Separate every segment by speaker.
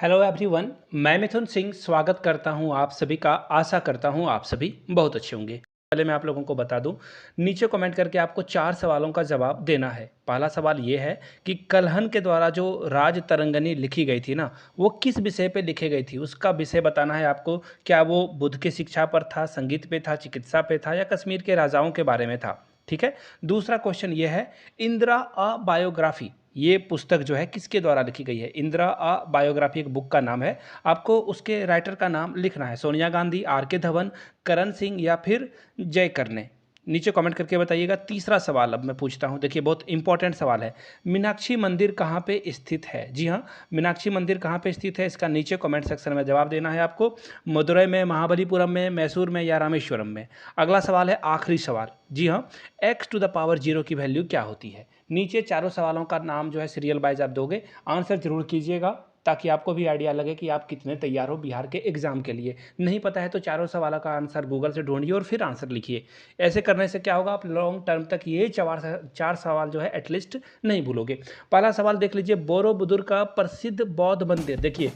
Speaker 1: Hello everyone, मैं मिथुन सिंह स्वागत करता हूं आप सभी का। आशा करता हूं आप सभी बहुत अच्छे होंगे। पहले मैं आप लोगों को बता दूं, नीचे कमेंट करके आपको 4 सवालों का जवाब देना है। पहला सवाल ये है कि कल्हन के द्वारा जो राज तरंगनी लिखी गई थी ना, वो किस विषय पे लिखी गई थी, उसका विषय बताना है आपको। क्या वो बुद्ध की शिक्षा पर था, संगीत पे था, चिकित्सा पे था, या कश्मीर के राजाओं के बारे में था। ठीक है। दूसरा क्वेश्चन ये है, इंदिरा अ बायोग्राफी ये पुस्तक जो है किसके द्वारा लिखी गई है। इंदिरा अ बायोग्राफी एक बुक का नाम है। आपको उसके राइटर का नाम लिखना है। सोनिया गांधी, आर के धवन, करण सिंह या फिर जयकर ने। नीचे कमेंट करके बताइएगा। तीसरा सवाल अब मैं पूछता हूं, देखिए बहुत इंपॉर्टेंट सवाल है। मीनाक्षी मंदिर कहाँ पे स्थित है? जी हाँ, मीनाक्षी मंदिर कहाँ पे स्थित है, इसका नीचे कमेंट सेक्शन में जवाब देना है आपको। मदुरई में, महाबलीपुरम में, मैसूर में या रामेश्वरम में। अगला सवाल है आखिरी सवाल। जी हाँ, x⁻0 की वैल्यू क्या होती है? नीचे चारों सवालों का नाम जो है सीरियल वाइज आप दोगे, आंसर जरूर कीजिएगा ताकि आपको भी आइडिया लगे कि आप कितने तैयार हो बिहार के एग्जाम के लिए। नहीं पता है तो चारों सवालों का आंसर गूगल से ढूंढिए और फिर आंसर लिखिए। ऐसे करने से क्या होगा, आप लॉन्ग टर्म तक ये चार सवाल जो है एटलीस्ट नहीं भूलोगे। पहला सवाल देख लीजिए, बोरोबुदुर का प्रसिद्ध बौद्ध मंदिर। देखिए,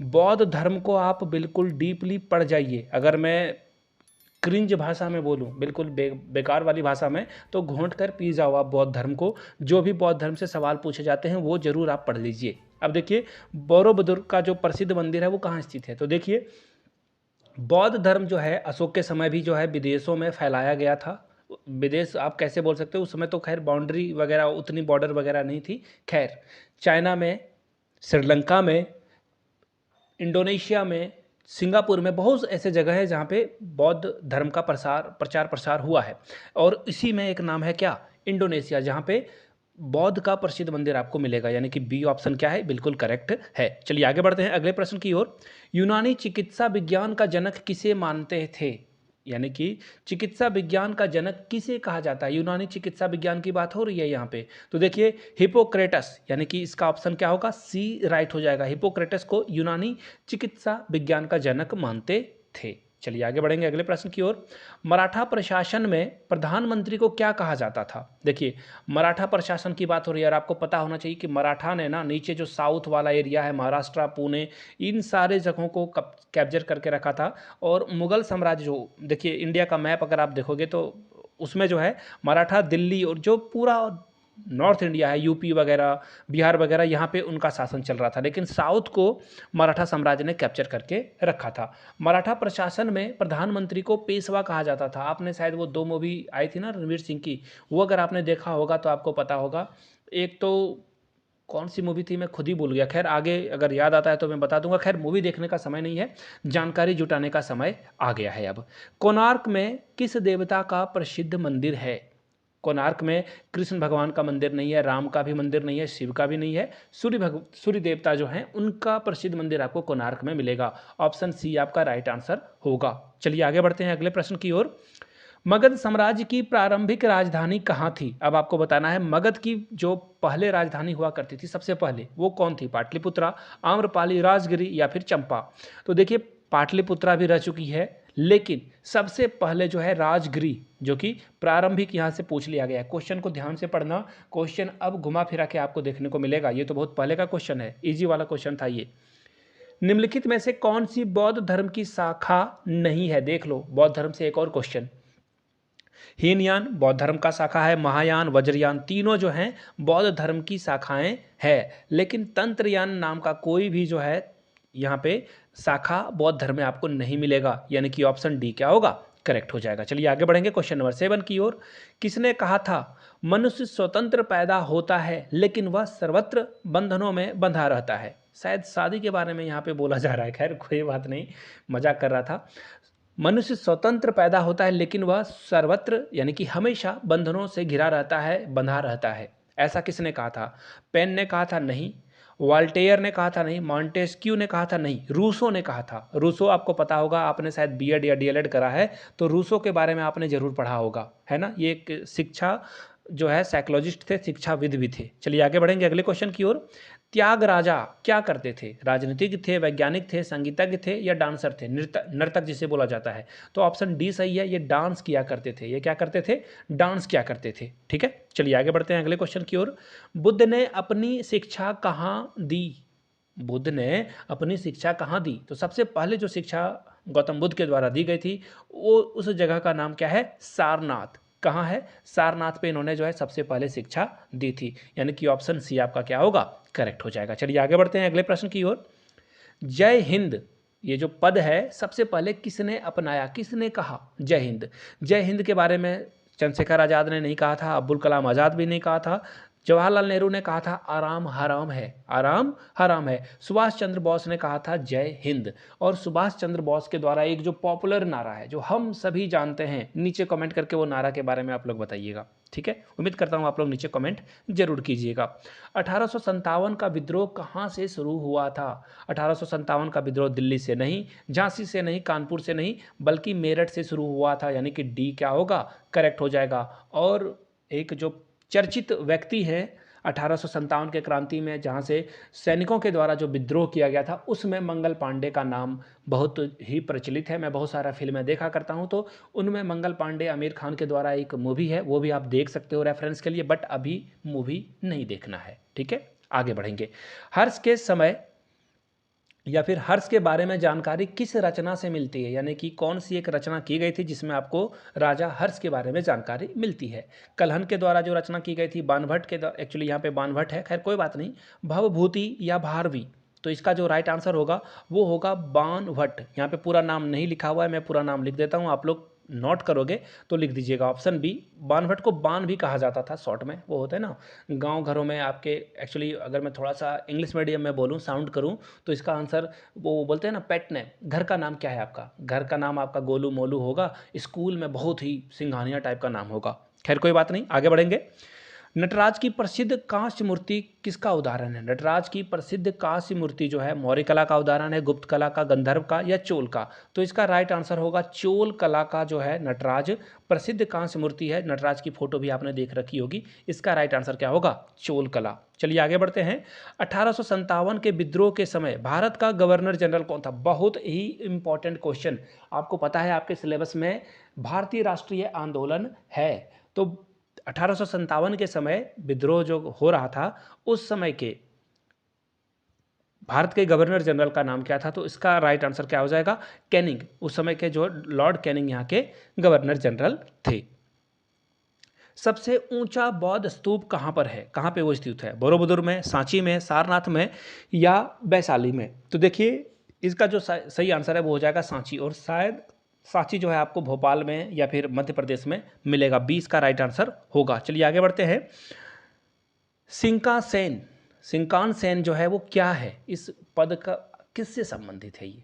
Speaker 1: बौद्ध धर्म को आप बिल्कुल डीपली पढ़ जाइए। अगर मैं क्रिंज भाषा में बोलूँ, बिल्कुल बेकार वाली भाषा में, तो घोंट कर पी जाओ आप बौद्ध धर्म को। जो भी बौद्ध धर्म से सवाल पूछे जाते हैं वो जरूर आप पढ़ लीजिए। अब देखिए, बोरोबुदुर का जो प्रसिद्ध मंदिर है वो कहाँ स्थित है, तो देखिए बौद्ध धर्म जो है अशोक के समय भी जो है विदेशों में फैलाया गया था। विदेश आप कैसे बोल सकते हो, उस समय तो खैर बाउंड्री वगैरह उतनी बॉर्डर वगैरह नहीं थी। खैर, चाइना में, श्रीलंका में, इंडोनेशिया में, सिंगापुर में बहुत ऐसे जगह है जहाँ पे बौद्ध धर्म का प्रचार प्रसार हुआ है। और इसी में एक नाम है क्या, इंडोनेशिया, जहाँ पे बौद्ध का प्रसिद्ध मंदिर आपको मिलेगा। यानी कि बी ऑप्शन क्या है, बिल्कुल करेक्ट है। चलिए आगे बढ़ते हैं अगले प्रश्न की ओर। यूनानी चिकित्सा विज्ञान का जनक किसे मानते थे? यानी कि चिकित्सा विज्ञान का जनक किसे कहा जाता है? यूनानी चिकित्सा विज्ञान की बात हो रही है यहाँ पे। तो देखिए, हिपोक्रेटस, यानी कि इसका ऑप्शन क्या होगा, सी राइट हो जाएगा। हिपोक्रेटस को यूनानी चिकित्सा विज्ञान का जनक मानते थे। चलिए आगे बढ़ेंगे अगले प्रश्न की ओर। मराठा प्रशासन में प्रधानमंत्री को क्या कहा जाता था? देखिए, मराठा प्रशासन की बात हो रही है और आपको पता होना चाहिए कि मराठा ने ना नीचे जो साउथ वाला एरिया है, महाराष्ट्र, पुणे, इन सारे जगहों को कैप्चर करके रखा था। और मुगल साम्राज्य जो, देखिए इंडिया का मैप अगर आप देखोगे तो उसमें जो है मराठा दिल्ली और जो पूरा नॉर्थ इंडिया है, यूपी वगैरह, बिहार वगैरह, यहाँ पे उनका शासन चल रहा था। लेकिन साउथ को मराठा साम्राज्य ने कैप्चर करके रखा था। मराठा प्रशासन में प्रधानमंत्री को पेशवा कहा जाता था। आपने शायद वो 2 मूवी आई थी ना रणवीर सिंह की, वो अगर आपने देखा होगा तो आपको पता होगा। एक तो कौन सी मूवी थी, मैं खुद ही भूल गया। खैर आगे अगर याद आता है तो मैं बता दूंगा। खैर मूवी देखने का समय नहीं है, जानकारी जुटाने का समय आ गया है अब। कोणार्क में किस देवता का प्रसिद्ध मंदिर है? कोणार्क में कृष्ण भगवान का मंदिर नहीं है, राम का भी मंदिर नहीं है, शिव का भी नहीं है। सूर्य देवता जो हैं उनका प्रसिद्ध मंदिर आपको कोणार्क में मिलेगा। ऑप्शन सी आपका राइट आंसर होगा। चलिए आगे बढ़ते हैं अगले प्रश्न की ओर। मगध साम्राज्य की प्रारंभिक राजधानी कहाँ थी? अब आपको बताना है मगध की जो पहले राजधानी हुआ करती थी सबसे पहले, वो कौन थी? पाटलिपुत्रा, आम्रपाली, राजगिरी या फिर चंपा। तो देखिए, पाटलिपुत्रा भी रह चुकी है, लेकिन सबसे पहले जो है राजगिरी, जो कि प्रारंभिक यहाँ से पूछ लिया गया है। क्वेश्चन को ध्यान से पढ़ना, क्वेश्चन अब घुमा फिरा के आपको देखने को मिलेगा। ये तो बहुत पहले का क्वेश्चन है, इजी वाला क्वेश्चन था ये। निम्नलिखित में से कौन सी बौद्ध धर्म की शाखा नहीं है? देख लो, बौद्ध धर्म से एक और क्वेश्चन। हीनयान बौद्ध धर्म का शाखा है, महायान, वज्रयान, तीनों जो हैं बौद्ध धर्म की शाखाएं हैं। लेकिन तंत्रयान नाम का कोई भी जो है यहाँ पे शाखा बौद्ध धर्म में आपको नहीं मिलेगा। यानी कि ऑप्शन डी क्या होगा, करेक्ट हो जाएगा। चलिए आगे बढ़ेंगे क्वेश्चन नंबर 7 की ओर। किसने कहा था मनुष्य स्वतंत्र पैदा होता है लेकिन वह सर्वत्र बंधनों में बंधा रहता है? शायद शादी के बारे में यहाँ पे बोला जा रहा है। खैर कोई बात नहीं, मजाक कर रहा था। मनुष्य स्वतंत्र पैदा होता है लेकिन वह सर्वत्र यानी कि हमेशा बंधनों से घिरा रहता है, बंधा रहता है। ऐसा किसने कहा था? पेन ने कहा था नहीं, वॉल्टेयर ने कहा था नहीं, मॉन्टेस्क्यू ने कहा था नहीं, रूसो ने कहा था। रूसो आपको पता होगा, आपने शायद बीएड या डीएलएड करा है तो रूसो के बारे में आपने जरूर पढ़ा होगा, है ना। ये एक शिक्षा जो है साइकोलॉजिस्ट थे, शिक्षाविद भी थे। चलिए आगे बढ़ेंगे अगले क्वेश्चन की ओर। त्यागराजा क्या करते थे? राजनीतिक थे, वैज्ञानिक थे, संगीतज्ञ थे या डांसर थे? नर्तक जिसे बोला जाता है। तो ऑप्शन डी सही है, ये डांस किया करते थे। ये क्या करते थे? डांस किया करते थे। ठीक है, चलिए आगे बढ़ते हैं अगले क्वेश्चन की ओर। बुद्ध ने अपनी शिक्षा कहाँ दी? बुद्ध ने अपनी शिक्षा कहाँ दी? तो सबसे पहले जो शिक्षा गौतम बुद्ध के द्वारा दी गई थी वो उस जगह का नाम क्या है? सारनाथ। कहाँ है? सारनाथ पे इन्होंने जो है सबसे पहले शिक्षा दी थी, यानी कि ऑप्शन सी आपका क्या होगा? करेक्ट हो जाएगा। चलिए आगे बढ़ते हैं अगले प्रश्न की ओर। जय हिंद ये जो पद है सबसे पहले किसने अपनाया, किसने कहा जय हिंद? जय हिंद के बारे में चंद्रशेखर आज़ाद ने नहीं कहा था, अब्दुल कलाम आज़ाद भी नहीं कहा था, जवाहरलाल नेहरू ने कहा था आराम हराम है, आराम हराम है। सुभाष चंद्र बोस ने कहा था जय हिंद। और सुभाष चंद्र बोस के द्वारा एक जो पॉपुलर नारा है जो हम सभी जानते हैं, नीचे कमेंट करके वो नारा के बारे में आप लोग बताइएगा। ठीक है, उम्मीद करता हूँ आप लोग नीचे कमेंट जरूर कीजिएगा। 1857 का विद्रोह कहाँ से शुरू हुआ था? 1857 का विद्रोह दिल्ली से नहीं, झांसी से नहीं, कानपुर से नहीं, बल्कि मेरठ से शुरू हुआ था, यानी कि डी क्या होगा? करेक्ट हो जाएगा। और एक जो चर्चित व्यक्ति है 1857 के क्रांति में जहाँ से सैनिकों के द्वारा जो विद्रोह किया गया था उसमें मंगल पांडे का नाम बहुत ही प्रचलित है। मैं बहुत सारा फिल्में देखा करता हूँ तो उनमें मंगल पांडे आमिर खान के द्वारा एक मूवी है, वो भी आप देख सकते हो रेफरेंस के लिए, बट अभी मूवी नहीं देखना है। ठीक है, आगे बढ़ेंगे। हर्ष के समय या फिर हर्ष के बारे में जानकारी किस रचना से मिलती है, यानी कि कौन सी एक रचना की गई थी जिसमें आपको राजा हर्ष के बारे में जानकारी मिलती है? कलहन के द्वारा जो रचना की गई थी, बाणभट्ट के द्वारा, एक्चुअली यहाँ पे बाणभट्ट है, खैर कोई बात नहीं, भवभूति या भारवी। तो इसका जो राइट आंसर होगा वो होगा बाणभट्ट। यहाँ पे पूरा नाम नहीं लिखा हुआ है, मैं पूरा नाम लिख देता हूँ, आप लोग नोट करोगे तो लिख दीजिएगा ऑप्शन बी। बाणभट्ट को बाण भी कहा जाता था शॉर्ट में, वो होता है ना गांव घरों में आपके, एक्चुअली अगर मैं थोड़ा सा इंग्लिश मीडियम में बोलूँ, साउंड करूँ, तो इसका आंसर वो बोलते हैं ना पेट नेम। घर का नाम क्या है आपका? घर का नाम आपका गोलू मोलू होगा, स्कूल में बहुत ही सिंघानिया टाइप का नाम होगा। खैर कोई बात नहीं, आगे बढ़ेंगे। नटराज की प्रसिद्ध कांस्य मूर्ति किसका उदाहरण है? नटराज की प्रसिद्ध कांस्य मूर्ति जो है मौर्य कला का उदाहरण है, गुप्त कला का, गंधर्व का या चोल का? तो इसका राइट आंसर होगा चोल कला का जो है नटराज प्रसिद्ध कांस्य मूर्ति है। नटराज की फोटो भी आपने देख रखी होगी। इसका राइट आंसर क्या होगा? चोल कला। चलिए आगे बढ़ते हैं। 1857 के विद्रोह के समय भारत का गवर्नर जनरल कौन था? बहुत ही इंपॉर्टेंट क्वेश्चन। आपको पता है आपके सिलेबस में भारतीय राष्ट्रीय आंदोलन है, तो 1857 के समय विद्रोह जो हो रहा था उस समय के भारत के गवर्नर जनरल का नाम क्या था? तो इसका राइट आंसर क्या हो जाएगा? कैनिंग। उस समय के जो लॉर्ड कैनिंग यहाँ के गवर्नर जनरल थे। सबसे ऊंचा बौद्ध स्तूप कहाँ पर है? कहाँ पे वो स्थित है? बोरोबुदुर में, सांची में, सारनाथ में या वैशाली में? तो देखिए इसका जो सही आंसर है वो हो जाएगा सांची, और शायद सांची जो है आपको भोपाल में या फिर मध्य प्रदेश में मिलेगा। 20 का राइट आंसर होगा। चलिए आगे बढ़ते हैं। सिंकासेन, सिंकानसेन जो है वो क्या है? इस पद का किससे संबंधित है? ये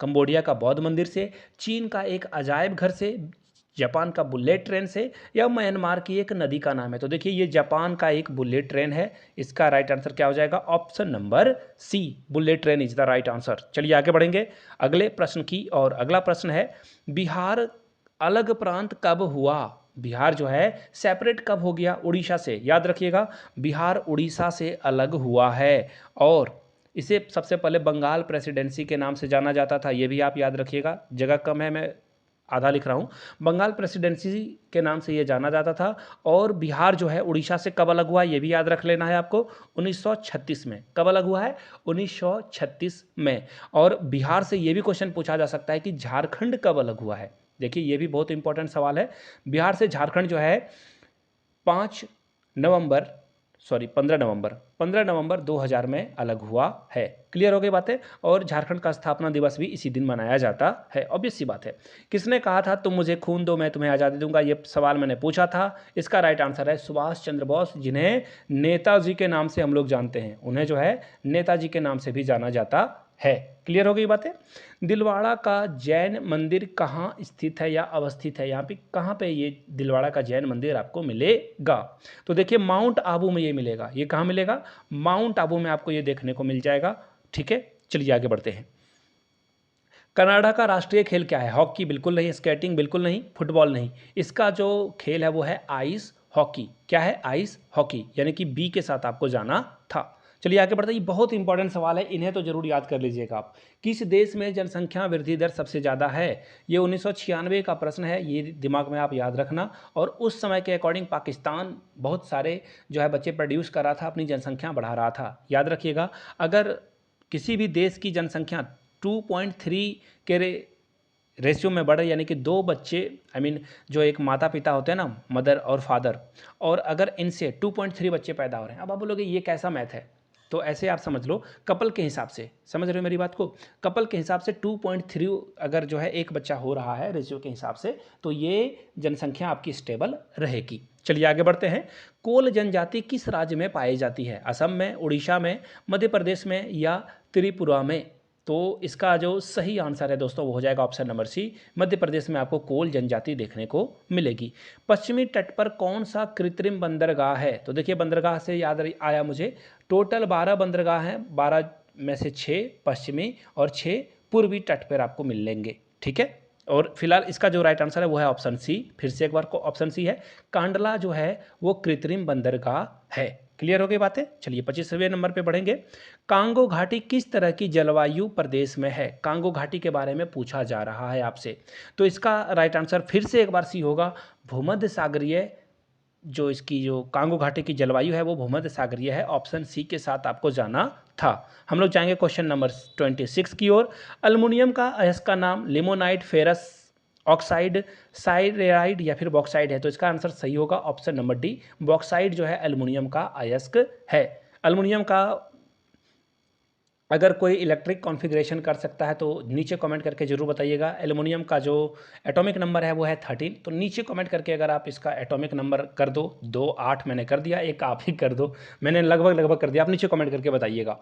Speaker 1: कंबोडिया का बौद्ध मंदिर से, चीन का एक अजायब घर से, जापान का बुलेट ट्रेन से, या म्यांमार की एक नदी का नाम है? तो देखिए ये जापान का एक बुलेट ट्रेन है। इसका राइट आंसर क्या हो जाएगा? Option number C, bullet train is the right answer. चलिए आगे बढ़ेंगे अगले प्रश्न की, और अगला प्रश्न है बिहार अलग प्रांत कब हुआ? बिहार जो है सेपरेट कब हो गया उड़ीसा से? याद रखिएगा बिहार उड़ीसा से अलग हुआ है, और इसे सबसे पहले बंगाल प्रेसिडेंसी के नाम से जाना जाता था। ये भी आप याद रखिएगा, जगह कम है, मैं आधा लिख रहा हूँ। बंगाल प्रेसिडेंसी के नाम से ये जाना जाता था। और बिहार जो है उड़ीसा से कब अलग हुआ ये भी याद रख लेना है आपको, 1936 में। कब अलग हुआ है? 1936 में। और बिहार से ये भी क्वेश्चन पूछा जा सकता है कि झारखंड कब अलग हुआ है? देखिए ये भी बहुत इंपॉर्टेंट सवाल है। बिहार से झारखंड जो है 15 नवंबर 2000 में अलग हुआ है। क्लियर हो गई बातें? और झारखंड का स्थापना दिवस भी इसी दिन मनाया जाता है। ऑब्वियस सी बात है। किसने कहा था तुम मुझे खून दो मैं तुम्हें आज़ादी दूंगा? ये सवाल मैंने पूछा था। इसका राइट आंसर है सुभाष चंद्र बोस, जिन्हें नेताजी के नाम से हम लोग जानते हैं। उन्हें जो है नेताजी के नाम से भी जाना जाता है। क्लियर हो गई बातें? दिलवाड़ा का जैन मंदिर कहाँ स्थित है या अवस्थित है? यहाँ पे कहाँ पे ये दिलवाड़ा का जैन मंदिर आपको मिलेगा? तो देखिए माउंट आबू में ये मिलेगा। ये कहाँ मिलेगा? माउंट आबू में आपको ये देखने को मिल जाएगा। ठीक है, चलिए आगे बढ़ते हैं। कनाडा का राष्ट्रीय खेल क्या है? हॉकी बिल्कुल नहीं, स्केटिंग बिल्कुल नहीं, फुटबॉल नहीं। इसका जो खेल है वो है आइस हॉकी। क्या है? आइस हॉकी, यानी कि बी के साथ आपको जाना था। चलिए आगे बढ़ते हैं। ये बहुत इंपॉर्टेंट सवाल है, इन्हें तो जरूर याद कर लीजिएगा आप। किस देश में जनसंख्या वृद्धि दर सबसे ज़्यादा है? ये 1996 का प्रश्न है, ये दिमाग में आप याद रखना। और उस समय के अकॉर्डिंग पाकिस्तान बहुत सारे जो है बच्चे प्रोड्यूस कर रहा था, अपनी जनसंख्या बढ़ा रहा था। याद रखिएगा, अगर किसी भी देश की जनसंख्या 2.3 के रेशियो में बढ़े, यानी कि 2 बच्चे जो एक माता पिता होते हैं ना, मदर और फादर, और अगर इनसे 2.3 बच्चे पैदा हो रहे हैं, अब आप बोलोगे ये कैसा मैथ है, तो ऐसे आप समझ लो कपल के हिसाब से, समझ रहे हो मेरी बात को, कपल के हिसाब से 2.3 अगर जो है एक बच्चा हो रहा है रेशियो के हिसाब से, तो ये जनसंख्या आपकी स्टेबल रहेगी। चलिए आगे बढ़ते हैं। कोल जनजाति किस राज्य में पाई जाती है? असम में, उड़ीसा में, मध्य प्रदेश में या त्रिपुरा में? तो इसका जो सही आंसर है दोस्तों वो हो जाएगा ऑप्शन नंबर सी, मध्य प्रदेश में आपको कोल जनजाति देखने को मिलेगी। पश्चिमी तट पर कौन सा कृत्रिम बंदरगाह है? तो देखिए बंदरगाह से याद आया मुझे, टोटल 12 बंदरगाह हैं, 12 में से 6 पश्चिमी और 6 पूर्वी तट पर आपको मिल लेंगे, ठीक है। और फिलहाल इसका जो राइट आंसर है वो है ऑप्शन सी, फिर से एक बार को ऑप्शन सी है, कांडला जो है वो कृत्रिम बंदरगाह है। क्लियर हो गई बातें। चलिए 25वें नंबर पे बढ़ेंगे। कांगो घाटी किस तरह की जलवायु प्रदेश में है? कांगो घाटी के बारे में पूछा जा रहा है आपसे, तो इसका राइट आंसर फिर से एक बार सी होगा, भूमध्य सागरीय। जो इसकी जो कांगो घाटी की जलवायु है वो भूमध्य सागरीय है, ऑप्शन सी के साथ आपको जाना था। हम लोग जाएंगे क्वेश्चन नंबर 26 की ओर। अल्युमिनियम का अयस्क का नाम लिमोनाइट, फेरस ऑक्साइड, साइरेराइड या फिर बॉक्साइड है? तो इसका आंसर सही होगा ऑप्शन नंबर डी, बॉक्साइड जो है एल्युमिनियम का अयस्क है। एल्युमिनियम का अगर कोई इलेक्ट्रिक कॉन्फ़िगरेशन कर सकता है तो नीचे कमेंट करके जरूर बताइएगा। एल्युमिनियम का जो एटॉमिक नंबर है वो है 13, तो नीचे कमेंट करके अगर आप इसका एटॉमिक नंबर कर दो, 2 8 मैंने कर दिया, एक आप ही कर दो, मैंने लगभग कर दिया, आप नीचे कमेंट करके बताइएगा।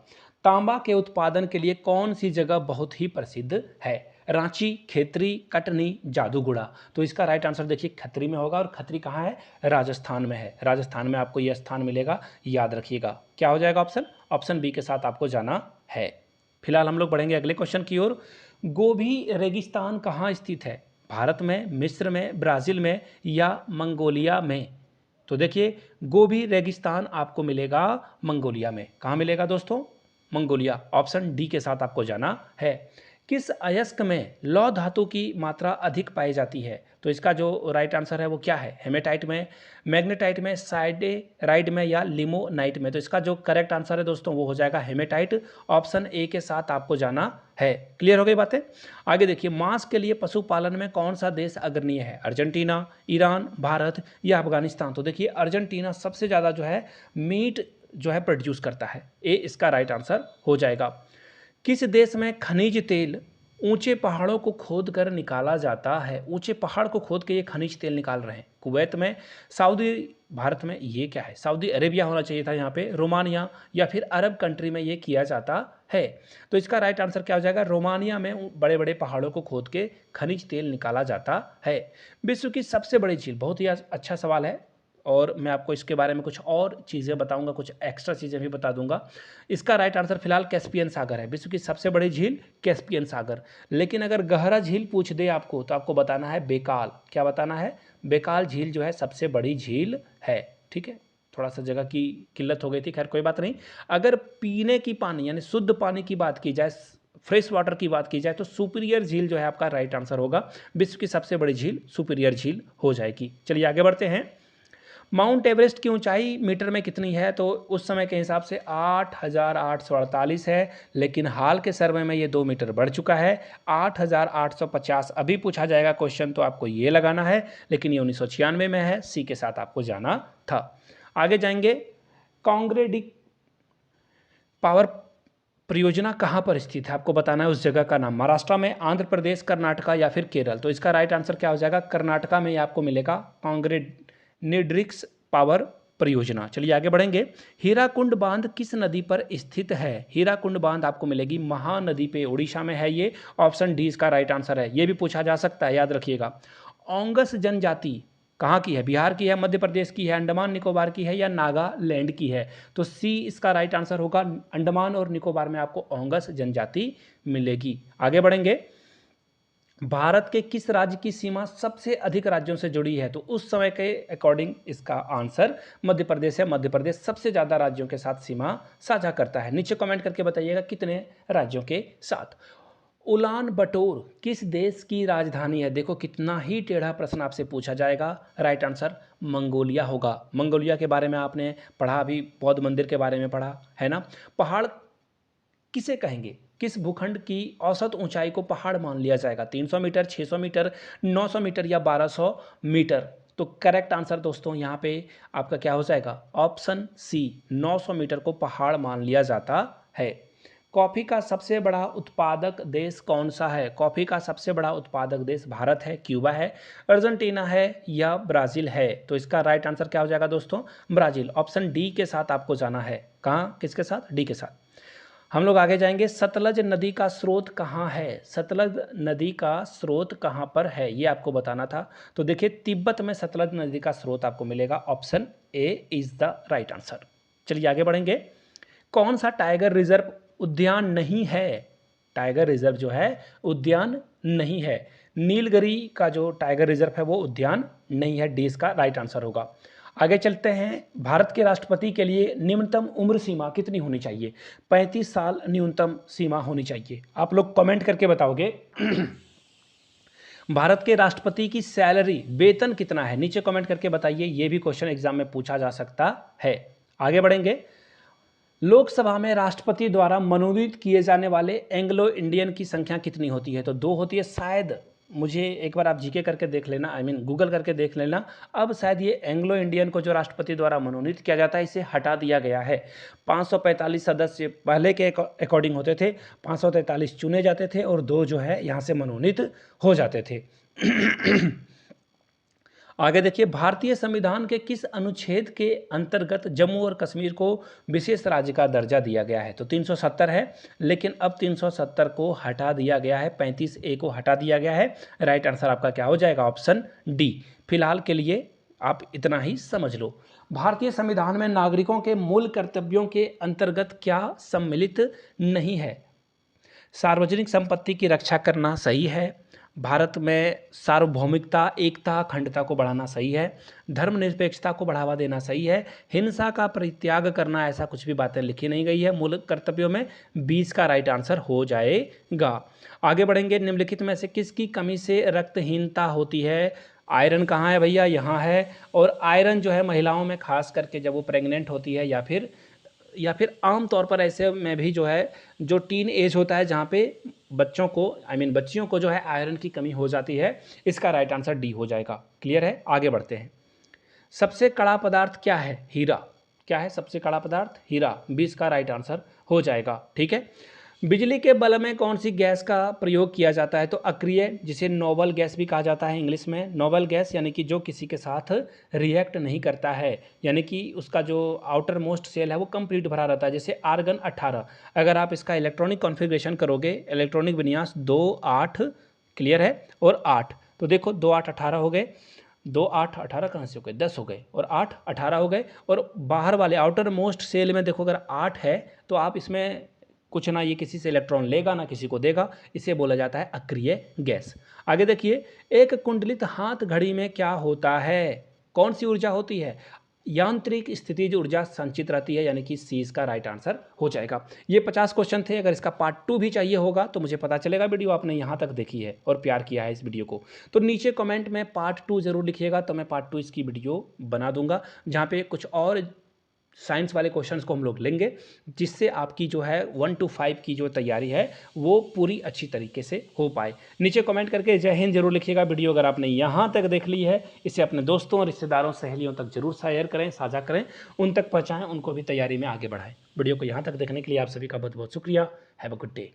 Speaker 1: तांबा के उत्पादन के लिए कौन सी जगह बहुत ही प्रसिद्ध है? रांची, खेतरी, कटनी, जादूगुड़ा? तो इसका राइट आंसर देखिए खत्री में होगा, और खत्री कहाँ है? राजस्थान में है। राजस्थान में आपको यह स्थान मिलेगा, याद रखिएगा। क्या हो जाएगा ऑप्शन? ऑप्शन बी के साथ आपको जाना है। फिलहाल हम लोग बढ़ेंगे अगले क्वेश्चन की ओर। गोबी रेगिस्तान कहाँ स्थित है? भारत में, मिस्र में, ब्राज़ील में या मंगोलिया में? तो देखिए गोबी रेगिस्तान आपको मिलेगा मंगोलिया में। कहाँ मिलेगा दोस्तों? मंगोलिया। ऑप्शन डी के साथ आपको जाना है। किस अयस्क में लौह धातु की मात्रा अधिक पाई जाती है? तो इसका जो राइट आंसर है वो क्या है? हेमेटाइट में, मैग्नेटाइट में, साइडेराइड में या लिमोनाइट में? तो इसका जो करेक्ट आंसर है दोस्तों वो हो जाएगा हेमेटाइट, ऑप्शन ए के साथ आपको जाना है। क्लियर हो गई बातें। आगे देखिए, मांस के लिए पशुपालन में कौन सा देश अग्रणीय है? अर्जेंटीना, ईरान, भारत या अफगानिस्तान? तो देखिए अर्जेंटीना सबसे ज़्यादा जो है मीट जो है प्रोड्यूस करता है, ए इसका राइट आंसर हो जाएगा। किस देश में खनिज तेल ऊंचे पहाड़ों को खोद कर निकाला जाता है? ऊंचे पहाड़ को खोद के ये खनिज तेल निकाल रहे हैं। कुवैत में, सऊदी, भारत में, ये क्या है? सऊदी अरेबिया होना चाहिए था यहाँ पे, रोमानिया या फिर अरब कंट्री में ये किया जाता है। तो इसका राइट आंसर क्या हो जाएगा? रोमानिया में बड़े बड़े पहाड़ों को खोद के खनिज तेल निकाला जाता है। विश्व की सबसे बड़ी झील, बहुत ही अच्छा सवाल है, और मैं आपको इसके बारे में कुछ और चीज़ें बताऊंगा, कुछ एक्स्ट्रा चीज़ें भी बता दूंगा। इसका राइट आंसर फिलहाल कैस्पियन सागर है। विश्व की सबसे बड़ी झील कैस्पियन सागर। लेकिन अगर गहरा झील पूछ दे आपको तो आपको बताना है बेकाल। क्या बताना है? बेकाल झील जो है सबसे बड़ी झील है, ठीक है। थोड़ा सा जगह की किल्लत हो गई थी, खैर कोई बात नहीं। अगर पीने की पानी यानी शुद्ध पानी की बात की जाए, फ्रेश वाटर की बात की जाए, तो सुपीरियर झील जो है आपका राइट आंसर होगा। विश्व की सबसे बड़ी झील सुपीरियर झील हो जाएगी। चलिए आगे बढ़ते हैं। माउंट एवरेस्ट की ऊंचाई मीटर में कितनी है? तो उस समय के हिसाब से 8,848 है, लेकिन हाल के सर्वे में ये 2 मीटर बढ़ चुका है, 8,850। अभी पूछा जाएगा क्वेश्चन तो आपको ये लगाना है, लेकिन ये 1996 में है, सी के साथ आपको जाना था। आगे जाएंगे। कांग्रेडिक पावर परियोजना कहाँ पर स्थित है? आपको बताना है उस जगह का नाम। महाराष्ट्र में, आंध्र प्रदेश, कर्नाटका या फिर केरल? तो इसका राइट आंसर क्या हो जाएगा? कर्नाटका में आपको मिलेगा कांग्रेडिक्स पावर परियोजना। चलिए आगे बढ़ेंगे। हीराकुंड बांध किस नदी पर स्थित है? हीराकुंड बांध आपको मिलेगी महानदी पे, उड़ीसा में है ये, ऑप्शन डी इसका राइट आंसर है। ये भी पूछा जा सकता है, याद रखिएगा। ओंगस जनजाति कहाँ की है? बिहार की है, मध्य प्रदेश की है, अंडमान निकोबार की है या नागालैंड की है? तो सी इसका राइट आंसर होगा। अंडमान और निकोबार में आपको ओंगस जनजाति मिलेगी। आगे बढ़ेंगे। भारत के किस राज्य की सीमा सबसे अधिक राज्यों से जुड़ी है? तो उस समय के अकॉर्डिंग इसका आंसर मध्य प्रदेश है। मध्य प्रदेश सबसे ज़्यादा राज्यों के साथ सीमा साझा करता है। नीचे कमेंट करके बताइएगा कितने राज्यों के साथ। उलान बटोर किस देश की राजधानी है? देखो कितना ही टेढ़ा प्रश्न आपसे पूछा जाएगा। राइट आंसर मंगोलिया होगा। मंगोलिया के बारे में आपने पढ़ा, अभी बौद्ध मंदिर के बारे में पढ़ा है ना। पहाड़ किसे कहेंगे? किस भूखंड की औसत ऊंचाई को पहाड़ मान लिया जाएगा? 300 मीटर, 600 मीटर, 900 मीटर या 1200 मीटर? तो करेक्ट आंसर दोस्तों यहाँ पे आपका क्या हो जाएगा? ऑप्शन सी, 900 मीटर को पहाड़ मान लिया जाता है। कॉफ़ी का सबसे बड़ा उत्पादक देश कौन सा है? कॉफ़ी का सबसे बड़ा उत्पादक देश भारत है, क्यूबा है, अर्जेंटीना है या ब्राज़ील है? तो इसका राइट आंसर क्या हो जाएगा दोस्तों? ब्राज़ील। ऑप्शन डी के साथ आपको जाना है। कहाँ, किसके साथ? डी के साथ। हम लोग आगे जाएंगे। सतलज नदी का स्रोत कहाँ है? सतलज नदी का स्रोत कहाँ पर है, ये आपको बताना था। तो देखिए, तिब्बत में सतलज नदी का स्रोत आपको मिलेगा। Option A is the right answer. चलिए आगे बढ़ेंगे। कौन सा टाइगर रिजर्व उद्यान नहीं है? टाइगर रिजर्व जो है उद्यान नहीं है। नीलगिरी का जो टाइगर रिजर्व है वो उद्यान नहीं है। डी इसका राइट आंसर होगा। आगे चलते हैं। भारत के राष्ट्रपति के लिए न्यूनतम उम्र सीमा कितनी होनी चाहिए? 35 साल न्यूनतम सीमा होनी चाहिए। आप लोग कमेंट करके बताओगे भारत के राष्ट्रपति की सैलरी, वेतन कितना है? नीचे कमेंट करके बताइए। ये भी क्वेश्चन एग्जाम में पूछा जा सकता है। आगे बढ़ेंगे। लोकसभा में राष्ट्रपति द्वारा मनोनीत किए जाने वाले एंग्लो इंडियन की संख्या कितनी होती है? तो 2 होती है शायद। मुझे एक बार आप जीके करके देख लेना, गूगल करके देख लेना। अब शायद ये एंग्लो इंडियन को जो राष्ट्रपति द्वारा मनोनीत किया जाता है इसे हटा दिया गया है। 545 सदस्य पहले के अकॉर्डिंग होते थे, 543 चुने जाते थे और 2 जो है यहाँ से मनोनीत हो जाते थे। आगे देखिए, भारतीय संविधान के किस अनुच्छेद के अंतर्गत जम्मू और कश्मीर को विशेष राज्य का दर्जा दिया गया है? तो 370 है, लेकिन अब 370 को हटा दिया गया है, 35A को हटा दिया गया है। राइट आंसर आपका क्या हो जाएगा? Option D. फिलहाल के लिए आप इतना ही समझ लो। भारतीय संविधान में नागरिकों के मूल कर्तव्यों के अंतर्गत क्या सम्मिलित नहीं है? सार्वजनिक संपत्ति की रक्षा करना सही है, भारत में सार्वभौमिकता, एकता, अखंडता को बढ़ाना सही है, धर्मनिरपेक्षता को बढ़ावा देना सही है, हिंसा का परित्याग करना, ऐसा कुछ भी बातें लिखी नहीं गई है मूल कर्तव्यों में। 20 का राइट आंसर हो जाएगा। आगे बढ़ेंगे। निम्नलिखित में से किसकी कमी से रक्तहीनता होती है? आयरन कहाँ है भैया? यहाँ है। और आयरन जो है महिलाओं में खास करके जब वो प्रेग्नेंट होती है या फिर आम तौर पर ऐसे में भी जो है, जो टीन एज होता है जहाँ पे बच्चों को बच्चियों को जो है आयरन की कमी हो जाती है। इसका राइट आंसर डी हो जाएगा। क्लियर है? आगे बढ़ते हैं। सबसे कड़ा पदार्थ क्या है? हीरा। क्या है सबसे कड़ा पदार्थ? हीरा। 20 का राइट आंसर हो जाएगा। ठीक है। बिजली के बल्ब में कौन सी गैस का प्रयोग किया जाता है? तो अक्रिय, जिसे नोबल गैस भी कहा जाता है इंग्लिश में। नोबल गैस यानी कि जो किसी के साथ रिएक्ट नहीं करता है, यानी कि उसका जो आउटर मोस्ट सेल है वो कंप्लीट भरा रहता है। जैसे आर्गन 18, अगर आप इसका इलेक्ट्रॉनिक कॉन्फ़िगरेशन करोगे, इलेक्ट्रॉनिक विन्यास 2 8, क्लियर है, और 8, तो देखो 2 8 18 हो गए, 2 8 18 कहाँ से हो गए? 10 हो गए, और 8 18 हो गए। और बाहर वाले आउटर मोस्ट सेल में देखो, अगर 8 है तो आप इसमें कुछ ना ये किसी से इलेक्ट्रॉन लेगा ना किसी को देगा, इसे बोला जाता है अक्रिय गैस। आगे देखिए, एक कुंडलित हाथ घड़ी में क्या होता है? कौन सी ऊर्जा होती है? यांत्रिक स्थितिज ऊर्जा संचित रहती है, यानी कि सी इसका राइट आंसर हो जाएगा। ये 50 क्वेश्चन थे। अगर इसका पार्ट 2 भी चाहिए होगा तो मुझे पता चलेगा वीडियो आपने यहाँ तक देखी है और प्यार किया है इस वीडियो को, तो नीचे कमेंट में पार्ट 2 जरूर लिखिएगा, तो मैं पार्ट 2 इसकी वीडियो बना दूंगा, जहाँ पे कुछ और साइंस वाले क्वेश्चंस को हम लोग लेंगे, जिससे आपकी जो है 1 to 5 की जो तैयारी है वो पूरी अच्छी तरीके से हो पाए। नीचे कमेंट करके जय हिंद जरूर लिखिएगा। वीडियो अगर आपने यहाँ तक देख ली है, इसे अपने दोस्तों, रिश्तेदारों, सहेलियों तक जरूर शेयर करें, साझा करें, उन तक पहुँचाएँ, उनको भी तैयारी में आगे बढ़ाएं। वीडियो को यहाँ तक देखने के लिए आप सभी का बहुत बहुत शुक्रिया। Have a good day.